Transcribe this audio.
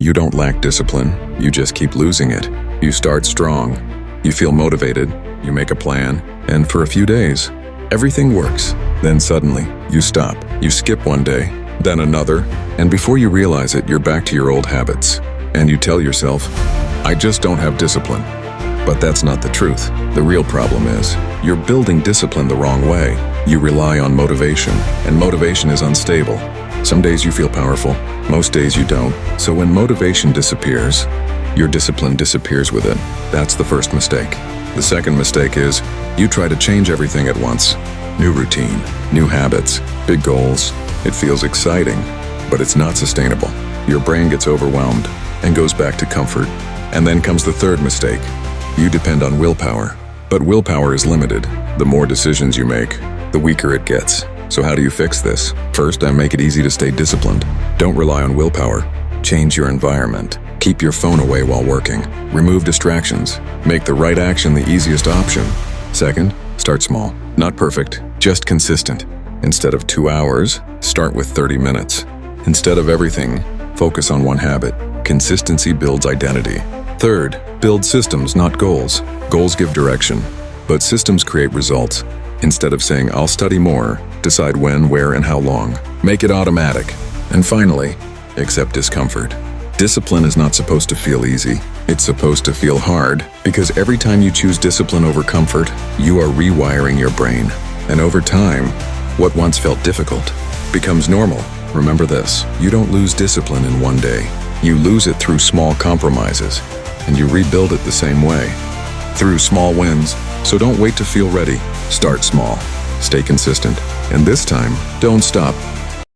You don't lack discipline, you just keep losing it. You start strong, you feel motivated, you make a plan, and for a few days, everything works. Then suddenly, you stop. You skip one day, then another, and before you realize it, you're back to your old habits. And you tell yourself, I just don't have discipline. But that's not the truth. The real problem is, you're building discipline the wrong way. You rely on motivation, and motivation is unstable. Some days you feel powerful, most days you don't. So when motivation disappears, your discipline disappears with it. That's the first mistake. The second mistake is, you try to change everything at once. New routine, new habits, big goals. It feels exciting, but it's not sustainable. Your brain gets overwhelmed and goes back to comfort. And then comes the third mistake. You depend on willpower. But willpower is limited. The more decisions you make, the weaker it gets. So how do you fix this? First, I make it easy to stay disciplined. Don't rely on willpower. Change your environment. Keep your phone away while working. Remove distractions. Make the right action the easiest option. Second, start small. Not perfect, just consistent. Instead of 2 hours, start with 30 minutes. Instead of everything, focus on one habit. Consistency builds identity. Third, build systems, not goals. Goals give direction, but systems create results. Instead of saying, I'll study more, decide when, where, and how long. Make it automatic. And finally, accept discomfort. Discipline is not supposed to feel easy. It's supposed to feel hard, because every time you choose discipline over comfort, you are rewiring your brain. And over time, what once felt difficult becomes normal. Remember this, you don't lose discipline in one day. You lose it through small compromises, and you rebuild it the same way, through small wins. So don't wait to feel ready. Start small, stay consistent, and this time, don't stop.